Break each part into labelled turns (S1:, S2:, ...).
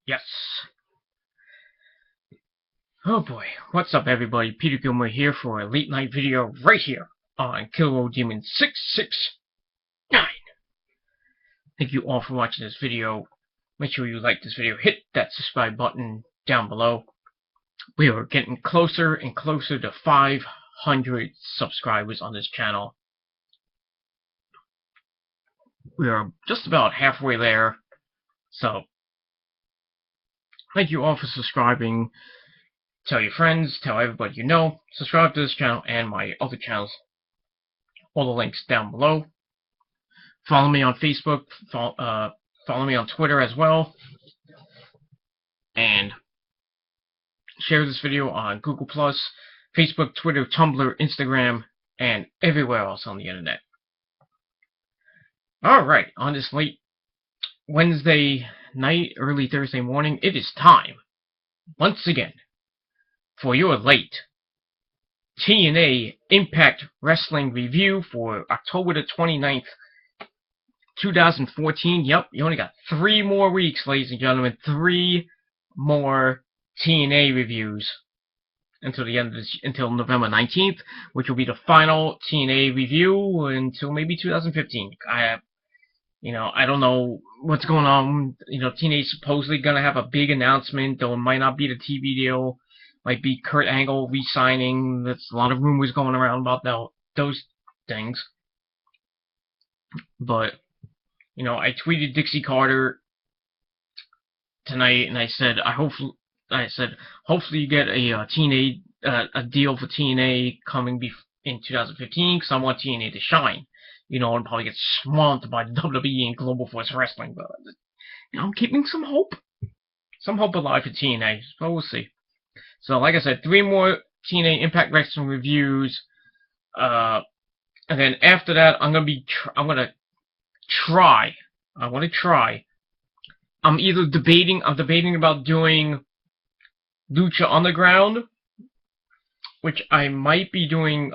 S1: Yes. Oh boy. What's up, everybody? Peter Gilmore here for a late night video right here on Killer Demon 669. Thank you all for watching this video. Make sure you like this video. Hit that subscribe button down below. We are getting closer and closer to 500 subscribers on this channel. We are just about halfway there. So, thank you all for subscribing. Tell your friends, tell everybody you know. Subscribe to this channel and my other channels. All the links down below. Follow me on Facebook. Follow me on Twitter as well. And share this video on Google+, Facebook, Twitter, Tumblr, Instagram, and everywhere else on the internet. Alright, on this late Wednesday night, early Thursday morning, it is time, once again, for your late TNA Impact Wrestling review for October the 29th, 2014. Yep, you only got 3 more weeks, ladies and gentlemen. 3 more TNA reviews until the end of this, until November 19th, which will be the final TNA review until maybe 2015. I don't know what's going on. TNA's supposedly gonna have a big announcement, though it might not be the TV deal. Might be Kurt Angle re-signing. There's a lot of rumors going around about those things. But, I tweeted Dixie Carter tonight, and I said, hopefully you get a TNA a deal for TNA coming in 2015, because I want TNA to shine. And probably get swamped by WWE and Global Force Wrestling. But I'm keeping some hope alive for TNA. So we'll see. So, like I said, 3 more TNA Impact Wrestling reviews, and then after that, I'm gonna try. I'm debating about doing Lucha Underground, which I might be doing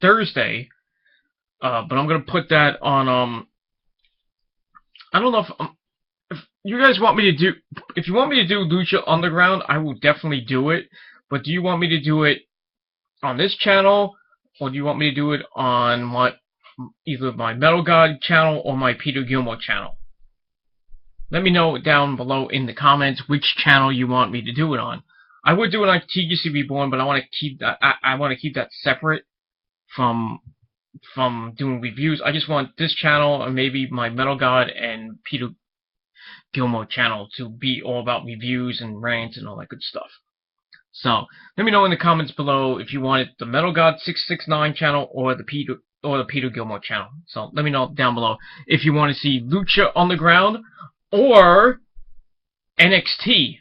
S1: Thursday, but I'm gonna put that on I don't know if you guys want me to do, if you want me to do Lucha Underground, I will definitely do it. But do you want me to do it on this channel, or do you want me to do it on either my Metal God channel or my Peter Gilmore channel? Let me know down below in the comments which channel you want me to do it on. I would do it on TGC Reborn, but I want to keep that. I want to keep that separate from doing reviews. I just want this channel and maybe my Metal God and Peter Gilmore channel to be all about reviews and rants and all that good stuff. So let me know in the comments below if you wanted the Metal God 669 channel or the Peter Gilmore channel. So let me know down below if you want to see Lucha Underground or NXT.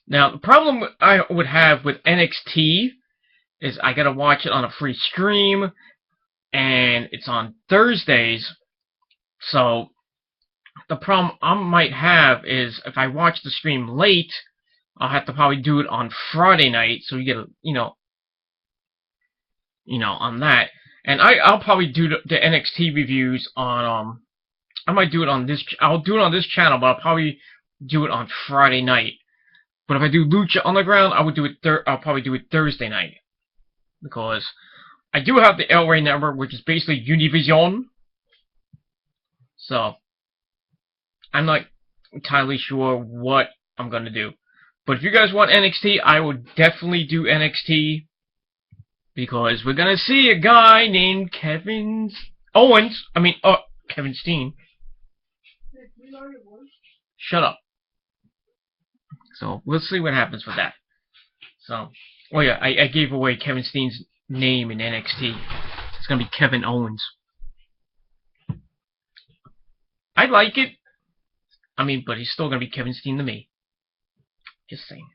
S1: Now the problem I would have with NXT is I gotta watch it on a free stream, and it's on Thursdays. So the problem I might have is if I watch the stream late, I'll have to probably do it on Friday night, so you get on that. And I'll probably do the NXT reviews on I might do it on this. I'll do it on this channel, but I'll probably do it on Friday night. But if I do Lucha Underground, I would do it. I'll probably do it Thursday night, because I do have the El Rey Network, which is basically Univision. So I'm not entirely sure what I'm gonna do. But if you guys want NXT, I will definitely do NXT, because we're gonna see a guy named Kevin Steen. Shut up. So we'll see what happens with that. So, oh yeah, I gave away Kevin Steen's name in NXT. It's gonna be Kevin Owens. I like it. But he's still gonna be Kevin Steen to me. Just saying.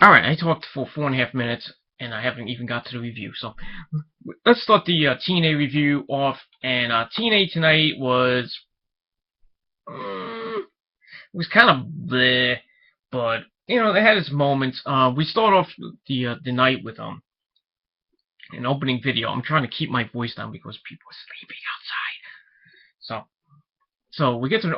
S1: Alright, I talked for 4.5 minutes, and I haven't even got to the review. So, let's start the TNA review off. And TNA tonight was kind of bleh, but they had its moments. We start off the night with an opening video. I'm trying to keep my voice down because people are sleeping outside. So we get to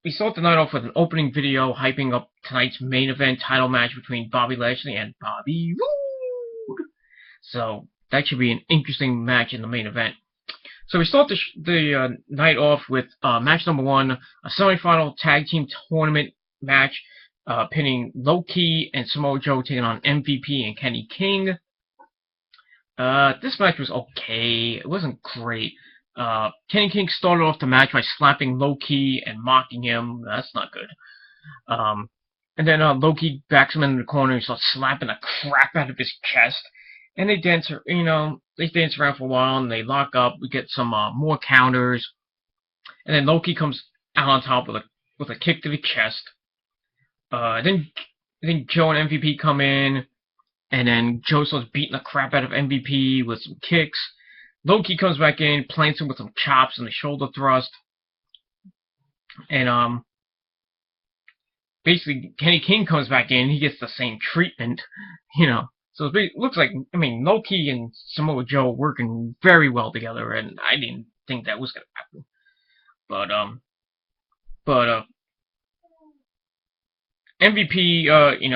S1: we start the night off with an opening video hyping up tonight's main event title match between Bobby Lashley and Bobby Roode. So that should be an interesting match in the main event. So we start the night off with match number 1, a semifinal tag team tournament match, pinning Low-Ki and Samoa Joe taking on MVP and Kenny King. This match was okay. It wasn't great. Kenny King started off the match by slapping Low-Ki and mocking him. That's not good. And then Low-Ki backs him in the corner and starts slapping the crap out of his chest. And they dance, they dance around for a while and they lock up. We get some more counters. And then Low-Ki comes out on top with a kick to the chest. Then Joe and MVP come in. And then Joe starts beating the crap out of MVP with some kicks. Low-Ki comes back in, plants him with some chops and a shoulder thrust. And basically Kenny King comes back in, he gets the same treatment, So it looks like, Low-Ki and Samoa Joe working very well together, and I didn't think that was gonna happen. But MVP,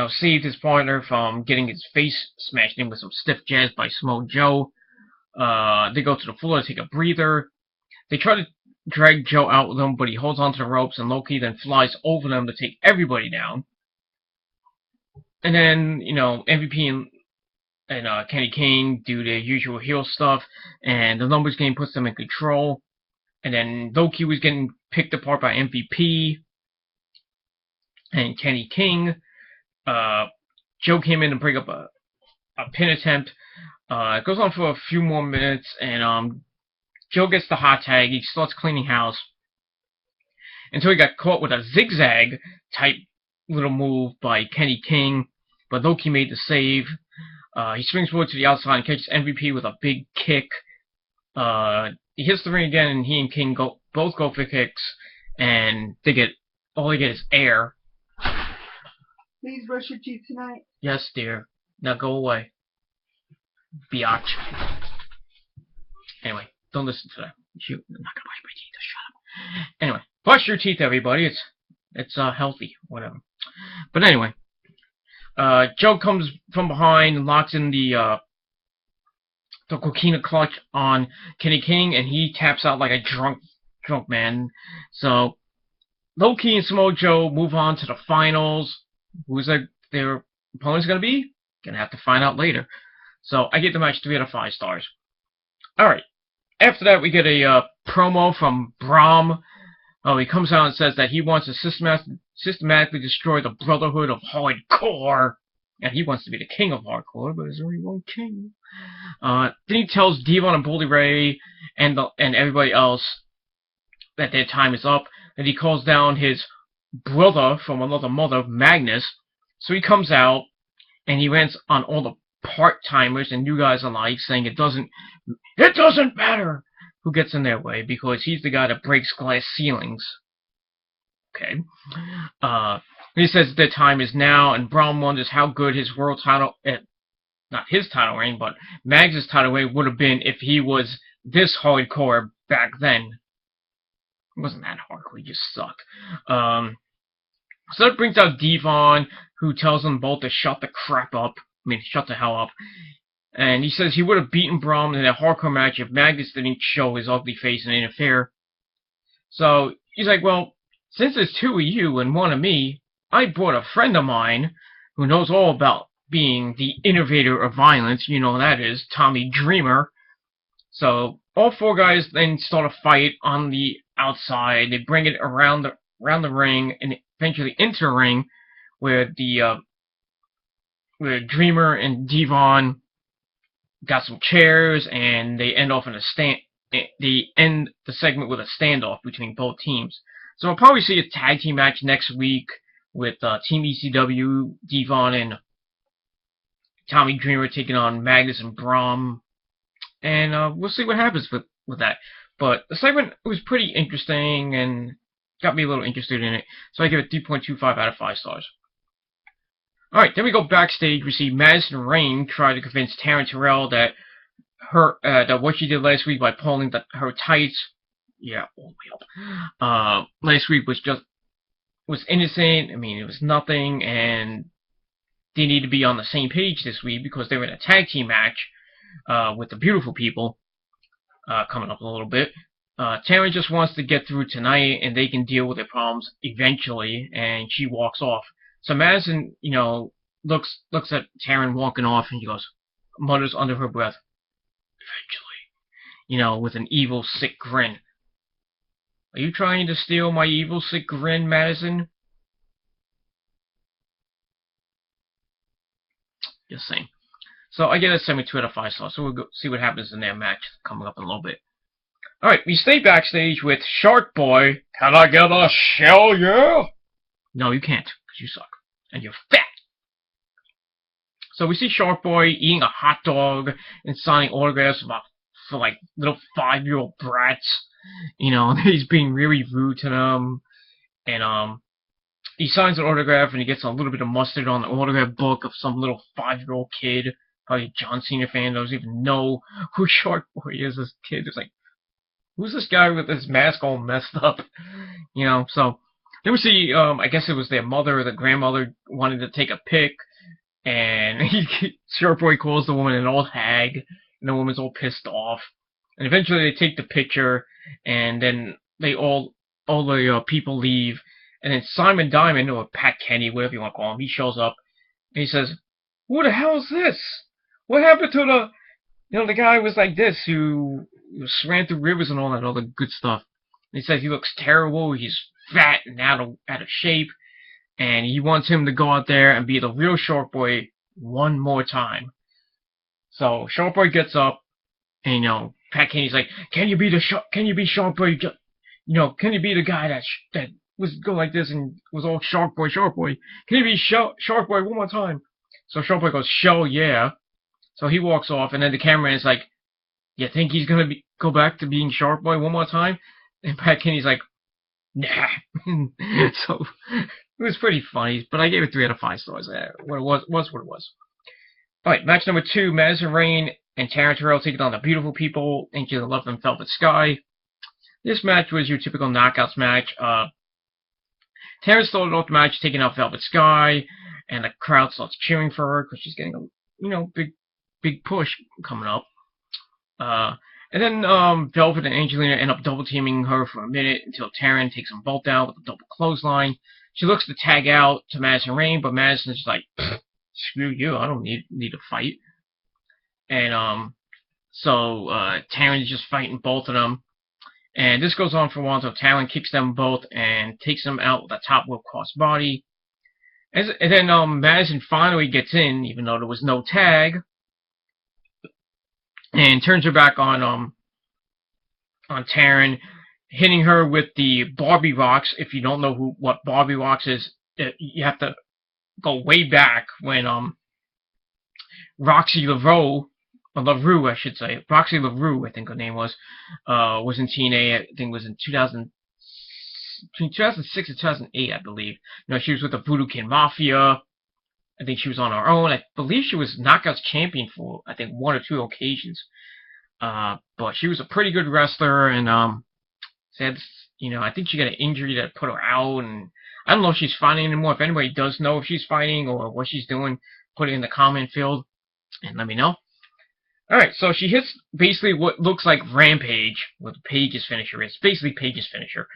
S1: saved his partner from getting his face smashed in with some stiff jazz by Samoa Joe. They go to the floor to take a breather. They try to drag Joe out with them, but he holds onto the ropes, and Low-Ki then flies over them to take everybody down. And then, MVP and Kenny King do their usual heel stuff, and the numbers game puts them in control. And then Low-Ki was getting picked apart by MVP and Kenny King. Joe came in to break up a pin attempt. It goes on for a few more minutes, and Joe gets the hot tag. He starts cleaning house until he got caught with a zigzag type little move by Kenny King, but Low-Ki made the save. He swings forward to the outside and catches MVP with a big kick. He hits the ring again, and he and King both go for kicks, and all they get is air.
S2: Please brush your teeth tonight.
S1: Yes, dear. Now go away. Biatch. Anyway, don't listen to that. I'm not gonna brush my teeth. Just shut up. Anyway, brush your teeth, everybody. It's healthy, whatever. But anyway, Joe comes from behind and locks in the coquina clutch on Kenny King, and he taps out like a drunk man. So Low-Ki and Samoa Joe move on to the finals. Who's their opponent's gonna be? Gonna have to find out later. So I give the match 3 out of 5 stars. Alright. After that, we get a promo from Brahm. He comes out and says that he wants to systematically destroy the Brotherhood of Hardcore. And he wants to be the king of hardcore, but there's only one king. Then he tells Devon and Bully Ray and everybody else that their time is up. And he calls down his brother from another mother, Magnus. So he comes out and he rants on all the part-timers and you guys alike, saying it doesn't matter who gets in their way because he's the guy that breaks glass ceilings. Okay. He says their time is now, and Braun wonders how good his world title, not his title reign, but Magnus' title reign would have been if he was this hardcore back then. It wasn't that hardcore, he just sucked. So that brings out Devon, who tells them both to shut the hell up. And he says he would have beaten Braun in a hardcore match if Magnus didn't show his ugly face and interfere. So he's like, well, since there's 2 of you and 1 of me, I brought a friend of mine who knows all about being the innovator of violence. You know who that is, Tommy Dreamer. So all 4 guys then start a fight on the outside. They bring it around the ring and eventually into the ring, where Dreamer and Devon got some chairs, and they end off in a stand. They end the segment with a standoff between both teams. So we'll probably see a tag team match next week with Team ECW, Devon and Tommy Dreamer taking on Magnus and Braun. And we'll see what happens with that. But the segment was pretty interesting and got me a little interested in it. So I give it 3.25 out of 5 stars. Alright, then we go backstage. We see Madison Rayne try to convince Taryn Terrell that that what she did last week by pulling her tights, all the way up, last week was just was innocent. I mean, it was nothing, and they need to be on the same page this week because they were in a tag team match with the Beautiful People coming up in a little bit. Taryn just wants to get through tonight, and they can deal with their problems eventually, and she walks off. So Madison, looks at Taryn walking off, and she goes, mutters under her breath, eventually, with an evil, sick grin. Are you trying to steal my evil, sick grin, Madison? Just saying. So I get a 72 out of 5 stars, so we'll go see what happens in their match coming up in a little bit. Alright, we stay backstage with Shark Boy. Can I get a shell, yeah? No, you can't, because you suck. And you're fat. So we see Shark Boy eating a hot dog and signing autographs for like little 5-year-old brats. He's being really rude to them. And he signs an autograph and he gets a little bit of mustard on the autograph book of some little 5-year-old kid. Probably a John Cena fan, doesn't even know who Shark Boy is. This kid is like, who's this guy with his mask all messed up? So then we see, I guess it was their mother or the grandmother wanted to take a pic, and Shark Boy calls the woman an old hag, and the woman's all pissed off. And eventually they take the picture, and then all the people leave, and then Simon Diamond, or Pat Kenny, whatever you want to call him, he shows up, and he says, "Who the hell is this? What happened to the guy who was like this, who swam through rivers and all that other good stuff?" And he says he looks terrible, he's fat and out of shape, and he wants him to go out there and be the real Shark Boy one more time. So Shark Boy gets up, and Pat Kenny's like, "Can you be Shark Boy? Can you be the guy that was go like this and was all Shark Boy? Can you be Shark Boy one more time?" So Shark Boy goes, "Show yeah." So he walks off, and then the cameraman is like, "You think he's gonna go back to being Shark Boy one more time?" And Pat Kenny's like, "Nah." So it was pretty funny, but I gave it 3 out of 5 stars. What it was what it was. Alright, match number 2, Madison Rayne and Taryn Terrell taking on the Beautiful People into the Love and Velvet Sky. This match was your typical knockouts match. Taryn started off the match taking out Velvet Sky, and the crowd starts cheering for her because she's getting a big push coming up. And then Velvet and Angelina end up double teaming her for a minute until Taryn takes them both down with a double clothesline. She looks to tag out to Madison Rayne, but Madison's just like, "Screw you, I don't need to fight." And so Taryn's just fighting both of them. And this goes on for a while until Taryn kicks them both and takes them out with a top rope crossbody. And then Madison finally gets in, even though there was no tag, and turns her back on Taryn, hitting her with the Barbie Rocks. If you don't know what Barbie Rocks is, you have to go way back when Roxy LaRue, I should say. Roxy LaRue, I think her name was in TNA. I think it was in between 2006 and 2008, I believe. She was with the Voodoo Kin Mafia. I think she was on her own. I believe she was Knockouts champion for, I think, 1 or 2 occasions. But she was a pretty good wrestler, and I think she got an injury that put her out, and I don't know if she's fighting anymore. If anybody does know if she's fighting or what she's doing, put it in the comment field and let me know. Alright, so she hits basically what looks like Rampage, what Paige's finisher is. Basically Paige's finisher.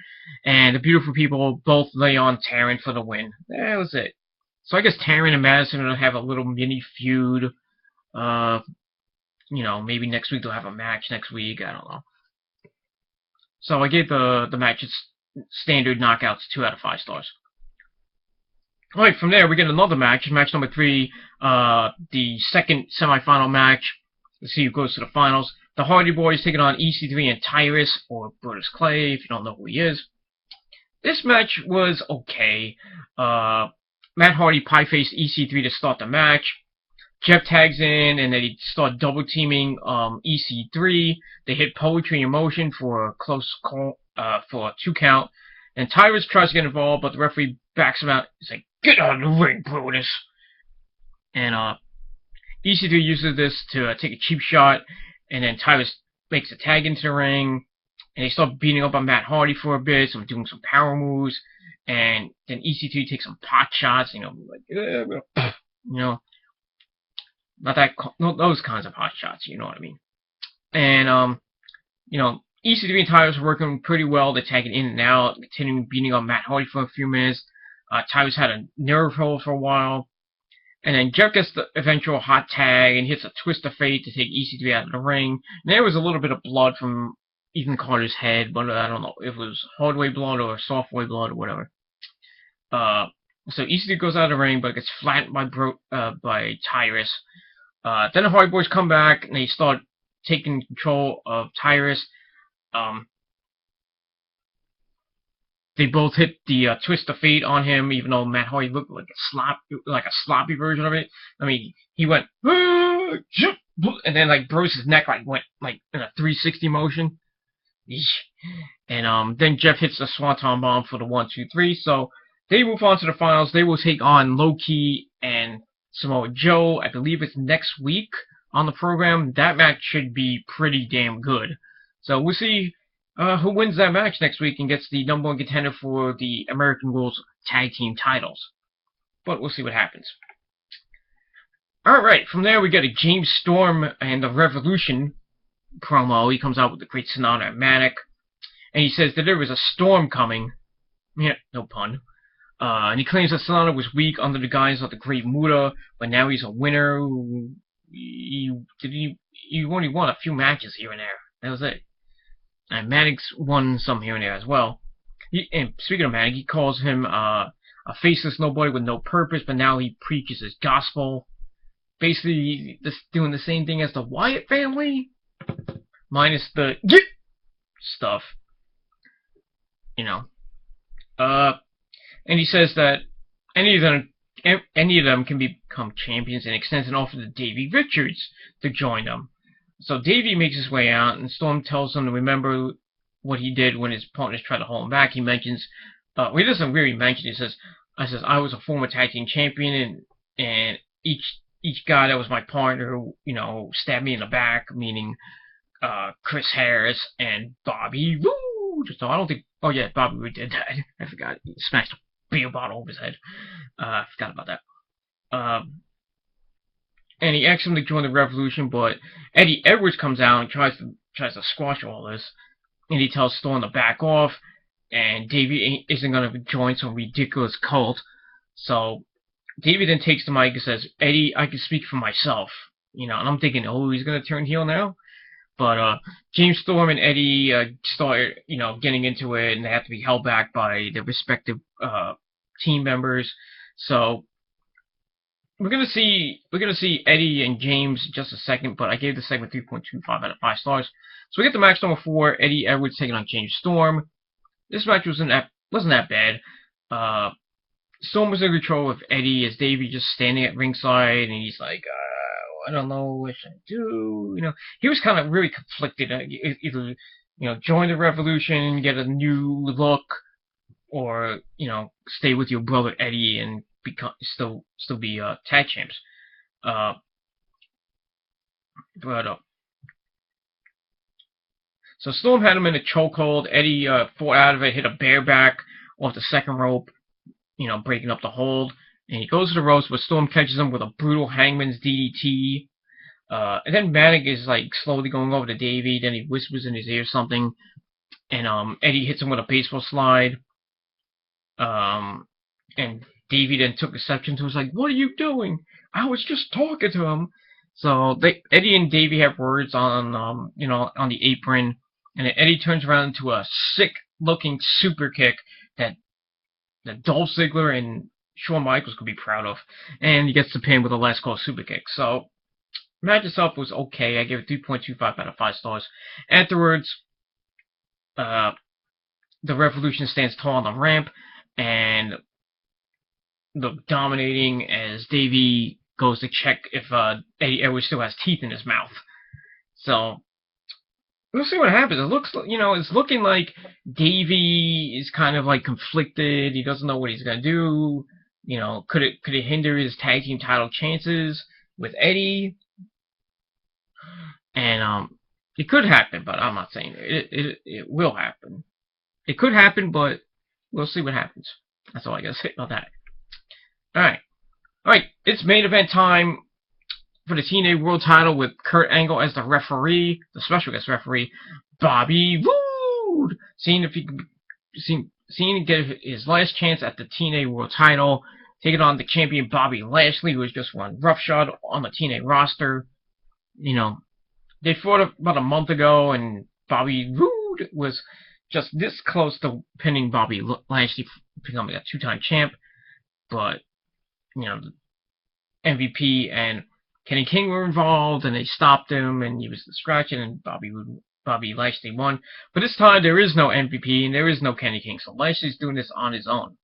S1: And the Beautiful People both lay on Taryn for the win. That was it. So I guess Taryn and Madison will have a little mini feud. Maybe next week they'll have a match next week. I don't know. So I gave the match's standard knockouts 2 out of 5 stars. Alright, from there we get another match. Match number 3, the second semifinal match. Let's see who goes to the finals. The Hardy Boys taking on EC3 and Tyrus, or Brutus Clay, if you don't know who he is. This match was okay. Matt Hardy pie-faced EC3 to start the match. Jeff tags in, and they start double-teaming EC3. They hit Poetry in Motion for a close call, for a 2 count. And Tyrus tries to get involved, but the referee backs him out. He's like, "Get out of the ring, Brutus." And EC3 uses this to take a cheap shot, and then Tyrus makes a tag into the ring, and they start beating up on Matt Hardy for a bit, doing some power moves, and then EC3 takes some pot shots, not that, not those kinds of pot shots, you know what I mean. And EC3 and Tyrus are working pretty well. They're tagging in and out, continuing beating on Matt Hardy for a few minutes. Tyrus had a nerve hole for a while. And then Jeff gets the eventual hot tag and hits a twist of fate to take EC3 out of the ring. And there was a little bit of blood from Ethan Carter's head, but I don't know if it was hard way blood or soft way blood or whatever. So EC3 goes out of the ring, but gets flattened by Tyrus. Then the Hardy Boys come back and they start taking control of Tyrus. They both hit the twist of fate on him, even though Matt Hardy looked like a sloppy version of it. I mean, he went and then Bruce's neck went in a 360 motion. And then Jeff hits the Swanton Bomb for the 1-2-3. So they move on to the finals. They will take on Low-Ki and Samoa Joe. I believe it's next week on the program. That match should be pretty damn good. So we'll see who wins that match next week and gets the #1 contender for the American Rules Tag Team titles. But we'll see what happens. Alright, from there we get a James Storm and the Revolution promo. He comes out with the Great Sonata and Matic. And he says that there was a storm coming. Yeah, no pun. And he claims that Sonata was weak under the guise of the Great Muta, but now he's a winner. He only won a few matches here and there. That was it. And Maddox won some here and there as well. And speaking of Maddox, he calls him a faceless nobody with no purpose, but now he preaches his gospel. Basically, doing the same thing as the Wyatt family, minus the stuff. And he says that any of them can become champions, and extends an offer to Davey Richards to join them. So Davey makes his way out, and Storm tells him to remember what he did when his partners tried to hold him back. He mentions, he doesn't really mention. He says, I was a former tag team champion, and each guy that was my partner, stabbed me in the back, meaning Chris Harris and Bobby Roode. So I don't think, oh yeah, Bobby Roode did that. I forgot. He smashed a beer bottle over his head. I forgot about that. And he asks him to join the Revolution, but Eddie Edwards comes out and tries to squash all this. And he tells Storm to back off, and Davey isn't going to join some ridiculous cult. So Davey then takes the mic and says, Eddie, I can speak for myself. And I'm thinking, oh, he's going to turn heel now? But James Storm and Eddie start, getting into it, and they have to be held back by their respective team members. So we're gonna see Eddie and James in just a second, but I gave the segment 3.25 out of 5 stars. So we get the match number 4, Eddie Edwards taking on James Storm. This match wasn't that bad. Storm was in control of Eddie as Davey just standing at ringside, and he's like, I don't know what should I do. He was kind of really conflicted. Either join the Revolution, get a new look, or stay with your brother Eddie and still be tag champs. So Storm had him in a chokehold. Eddie fought out of it, hit a bareback off the second rope, breaking up the hold. And he goes to the ropes, but Storm catches him with a brutal Hangman's DDT. And then Matic is slowly going over to Davey. Then he whispers in his ear something, and Eddie hits him with a baseball slide. And Davey then took exception to it. Was like, "What are you doing? I was just talking to him." So Eddie and Davey have words on on the apron, and then Eddie turns around into a sick-looking super kick that Dolph Ziggler and Shawn Michaels could be proud of, and he gets the pin with a last call super kick. So the match itself was okay. I gave it 3.25 out of 5 stars. Afterwards, the Revolution stands tall on the ramp and look dominating as Davey goes to check if Eddie Edwards still has teeth in his mouth. So we'll see what happens. It looks, it's looking like Davey is kind of conflicted. He doesn't know what he's gonna do. Could it hinder his tag team title chances with Eddie? And it could happen, but I'm not saying it will happen. It could happen, but we'll see what happens. That's all I gotta say about that. Alright, it's main event time for the TNA World Title with Kurt Angle as the referee, the special guest referee, Bobby Roode, seeing if he can get his last chance at the TNA World Title, taking on the champion Bobby Lashley, who was just one roughshod on the TNA roster. They fought about a month ago, and Bobby Roode was just this close to pinning Bobby Lashley, becoming a two-time champ, but MVP and Kenny King were involved, and they stopped him, and he was distracted, and Bobby Lashley won. But this time, there is no MVP, and there is no Kenny King, so Lashley's doing this on his own.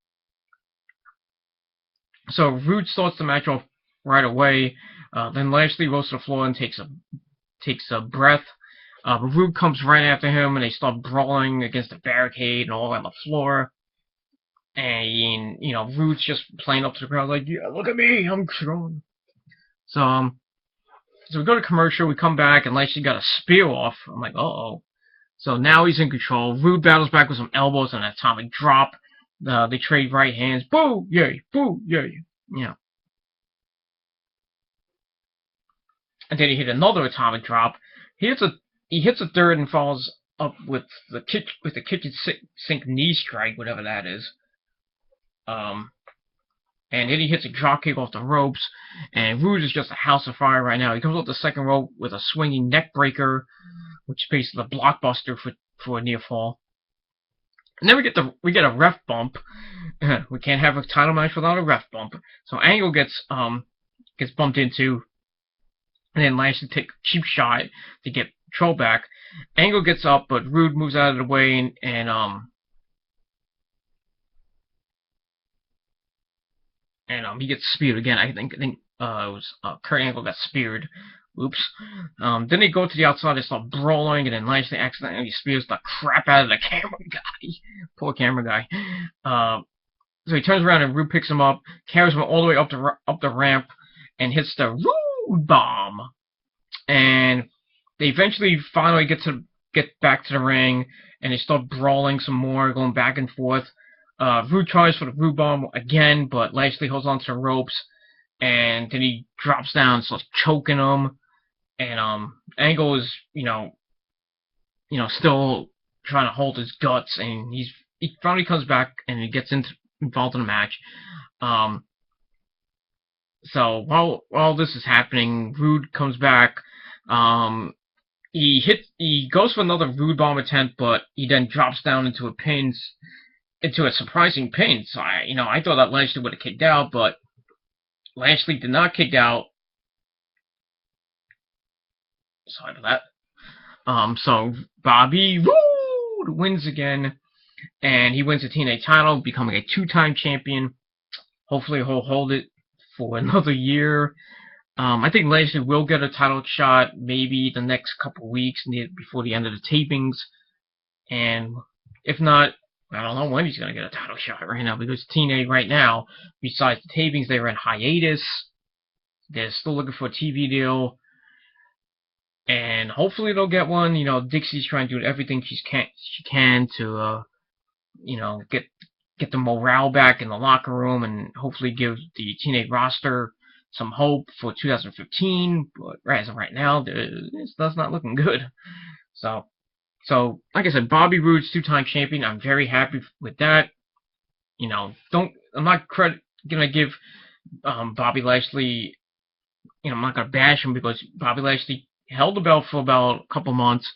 S1: So Roode starts the match off right away. Then Lashley goes to the floor and takes a breath. But Roode comes right after him, and they start brawling against the barricade and all on the floor. And Roode's just playing up to the crowd like, yeah, look at me, I'm strong. So we go to commercial, we come back, and Lashley got a spear off. I'm like, uh-oh. So now he's in control. Roode battles back with some elbows and an atomic drop. They trade right hands. Boo! Yay! Boo! Yay! And then he hit another atomic drop. He hits a third and falls up with the kitchen sink knee strike, whatever that is. And then he hits a dropkick off the ropes, and Roode is just a house of fire right now. He comes off the second rope with a swinging neck breaker, which is basically the blockbuster for a near fall. And then we get a ref bump. We can't have a title match without a ref bump. So Angle gets bumped into, and then Lashley takes a cheap shot to get control back. Angle gets up, but Roode moves out of the way, and he gets speared again. I think it was Kurt Angle got speared. Oops. Then they go to the outside, they start brawling, and then Lashley accidentally spears the crap out of the camera guy. Poor camera guy. So he turns around and Roode picks him up, carries him all the way up the ramp, and hits the Roode bomb. And they finally get back to the ring, and they start brawling some more, going back and forth. Roode tries for the Roode bomb again, but Lashley holds onto the ropes, and then he drops down and starts choking him. And Angle is, still trying to hold his guts, and he finally comes back and he gets involved in the match. So while this is happening, Roode comes back. He goes for another Roode bomb attempt, but he then drops down into a surprising pin. So I thought that Lashley would have kicked out, but Lashley did not kick out. Sorry for that. So Bobby Roode wins again, and he wins the TNA title, becoming a two-time champion. Hopefully he'll hold it for another year. I think Lashley will get a title shot maybe the next couple weeks before the end of the tapings. And if not, I don't know when he's going to get a title shot right now, because TNA right now, besides the tapings, they were in hiatus. They're still looking for a TV deal. And hopefully they'll get one. Dixie's trying to do everything she can to, get the morale back in the locker room and hopefully give the TNA roster some hope for 2015. But as of right now, that's not looking good. So like I said, Bobby Roode's two-time champion. I'm very happy with that. I'm not gonna give Bobby Lashley. I'm not gonna bash him, because Bobby Lashley held the belt for about a couple months.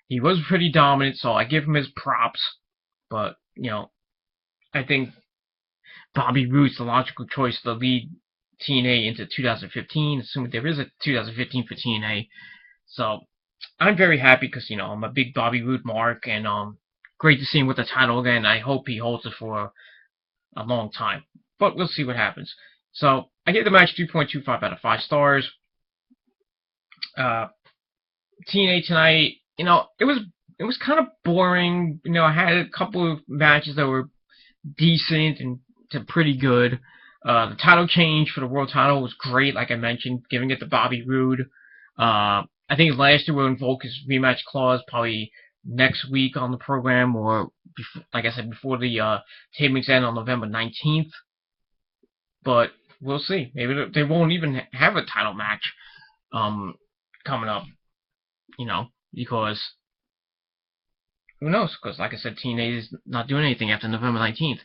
S1: He was pretty dominant, so I give him his props. But I think Bobby Roode's the logical choice to lead TNA into 2015, assuming there is a 2015 for TNA. So I'm very happy, because I'm a big Bobby Roode mark, and great to see him with the title again. I hope he holds it for a long time, but we'll see what happens. So I gave the match 3.25 out of 5 stars. TNA tonight, it was kind of boring. I had a couple of matches that were decent and to pretty good. The title change for the world title was great, like I mentioned, giving it to Bobby Roode. I think last year we'll invoke his rematch clause probably next week on the program, or before, like I said, before the tapings end on November 19th. But we'll see. Maybe they won't even have a title match coming up, because who knows? Because like I said, TNA is not doing anything after November 19th.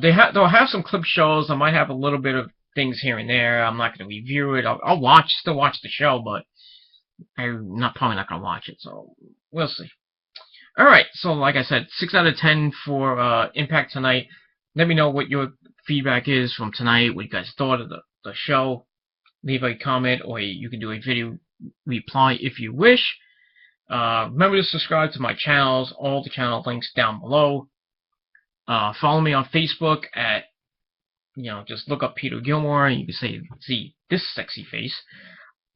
S1: They'll have some clip shows. I might have a little bit of things here and there. I'm not going to review it. I'll still watch the show, but I'm probably not going to watch it. So we'll see. All right. So like I said, 6 out of 10 for Impact tonight. Let me know what your feedback is from tonight. What you guys thought of the show. Leave a comment, or you can do a video reply if you wish. Remember to subscribe to my channels. All the channel links down below. Follow me on Facebook at, just look up Peter Gilmore and you can see this sexy face.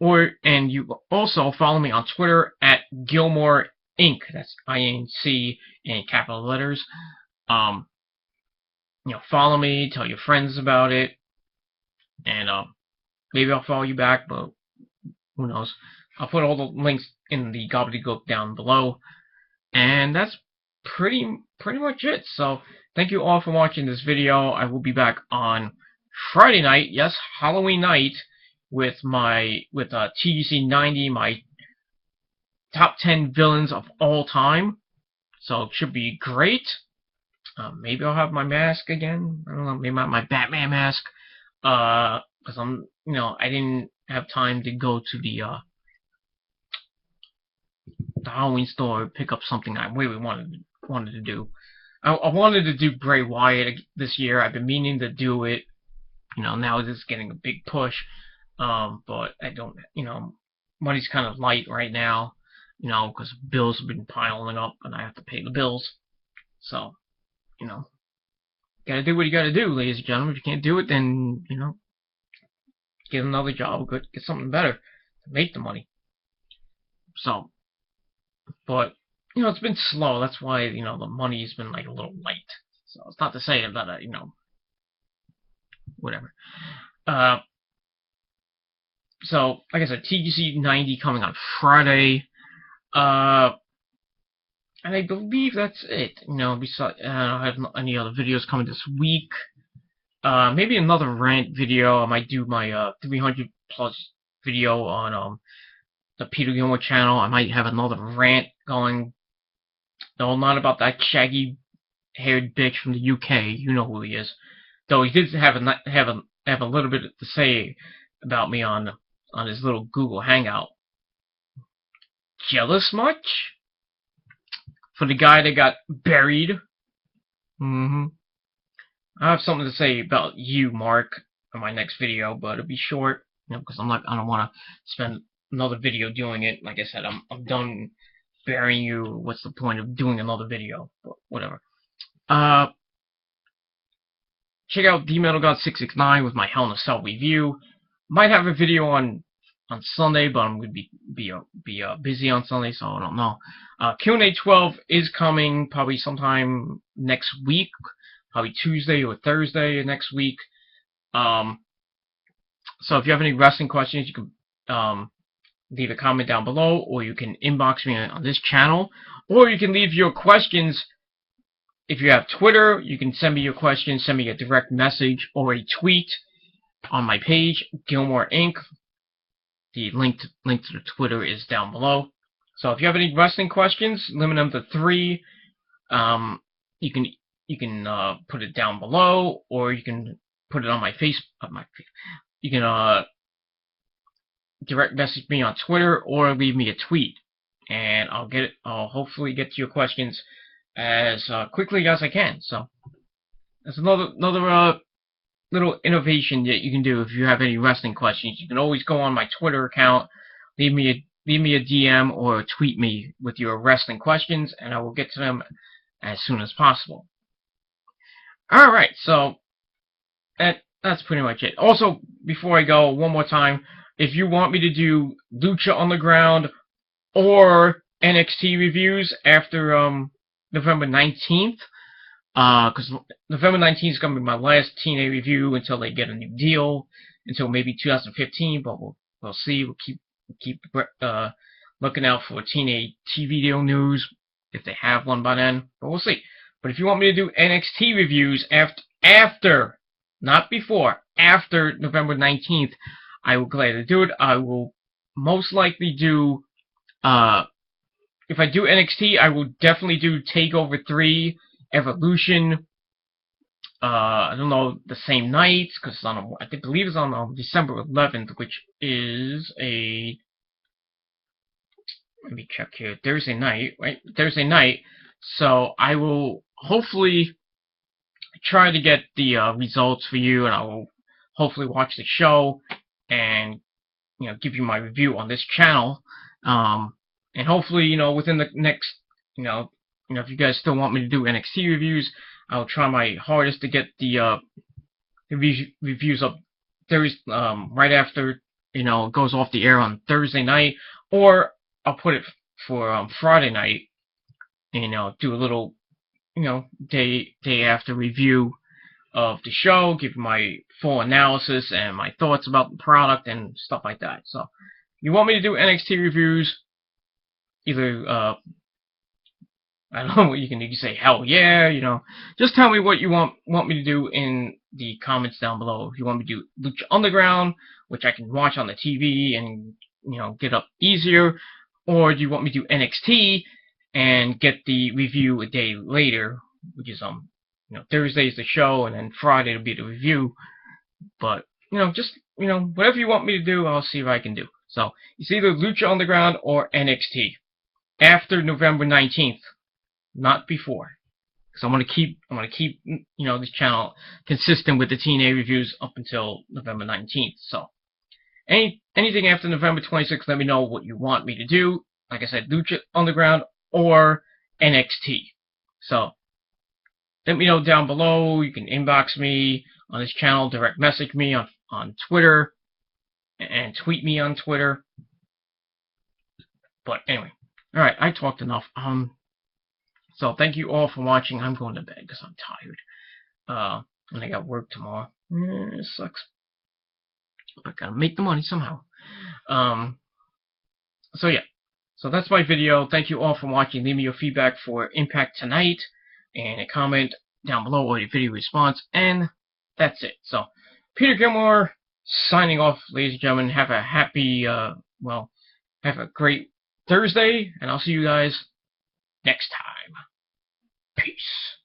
S1: And you also follow me on Twitter at Gilmore Inc. That's INC in capital letters. Follow me, tell your friends about it, and maybe I'll follow you back, but who knows. I'll put all the links in the gobbledygook down below, and that's pretty much it. So thank you all for watching this video. I will be back on Friday night, yes, Halloween night, with TGC 90, my top 10 villains of all time. So it should be great. Maybe I'll have my mask again. I don't know, maybe my Batman mask. Because I didn't have time to go to the Halloween store, pick up something I really wanted to do. I wanted to do Bray Wyatt this year. I've been meaning to do it. Now it's getting a big push. But I don't, money's kind of light right now, because bills have been piling up and I have to pay the bills. So, gotta do what you gotta do, ladies and gentlemen. If you can't do it, then, get another job, get something better to make the money. So, but, it's been slow. That's why, the money's been, like, a little light. So, it's not to say that, whatever. So, like I said, TGC 90 coming on Friday. And I believe that's it. Besides, I don't have any other videos coming this week. Maybe another rant video. I might do my 300 plus video on the Peter Gilmore channel. I might have another rant going. No, not about that shaggy haired bitch from the UK. You know who he is. Though he did have a little bit to say about me on his little Google Hangout. Jealous much? For the guy that got buried? I have something to say about you, Mark, in my next video, but it'll be short, because I don't want to spend another video doing it. Like I said, I'm done burying you. What's the point of doing another video? But whatever. Check out DMetalGod669 with my Hell in a Cell review. Might have a video on Sunday, but I'm going to be busy on Sunday, so I don't know. Q&A 12 is coming probably sometime next week, probably Tuesday or Thursday next week. So if you have any wrestling questions, you can leave a comment down below, or you can inbox me on this channel, or you can leave your questions. If you have Twitter, you can send me your questions, send me a direct message or a tweet on my page, Gilmore Inc. The link to the Twitter is down below. So if you have any wrestling questions, limit them to 3. You can put it down below, or you can put it on my you can direct message me on Twitter or leave me a tweet, and I'll hopefully get to your questions as quickly as I can. So that's another little innovation that you can do if you have any wrestling questions. You can always go on my Twitter account, leave me a DM or tweet me with your wrestling questions, and I will get to them as soon as possible. Alright, so that's pretty much it. Also, before I go, one more time, if you want me to do Lucha Underground or NXT reviews after November 19th, because November 19th is going to be my last TNA review until they get a new deal, until maybe 2015, but we'll see. We'll keep looking out for TNA TV deal news, if they have one by then, but we'll see. But if you want me to do NXT reviews after, not before, after November 19th, I will gladly do it. I will most likely do, if I do NXT, I will definitely do TakeOver 3, Evolution, I don't know, the same night, because I believe it's on December 11th, which is a, let me check here, Thursday night, right? Thursday night. So I will hopefully try to get the results for you, and I will hopefully watch the show and give you my review on this channel. And hopefully, within the next, if you guys still want me to do NXT reviews, I'll try my hardest to get the reviews up Thursday, right after it goes off the air on Thursday night, or I'll put it for Friday night, and do a little day after review of the show, give my full analysis and my thoughts about the product and stuff like that. So, if you want me to do NXT reviews, either I don't know what you can say, hell yeah, just tell me what you want me to do in the comments down below. If you want me to do Lucha Underground, which I can watch on the TV and get up easier, or do you want me to do NXT and get the review a day later, which is Thursday is the show, and then Friday will be the review. But just whatever you want me to do, I'll see if I can do. So it's either Lucha Underground or NXT after November 19th, not before. Because I want to keep this channel consistent with the TNA reviews up until November 19th. So anything after November 26th, let me know what you want me to do. Like I said, Lucha Underground or NXT. So let me know down below. You can inbox me on this channel, direct message me on Twitter, and tweet me on Twitter. But anyway, alright, I talked enough. So thank you all for watching. I'm going to bed because I'm tired. And I got work tomorrow. It sucks. But I gotta make the money somehow. So yeah. So that's my video. Thank you all for watching. Leave me your feedback for Impact tonight, and a comment down below or your video response. And that's it. So, Peter Gilmore signing off, ladies and gentlemen. Have a happy, have a great Thursday, and I'll see you guys next time. Peace.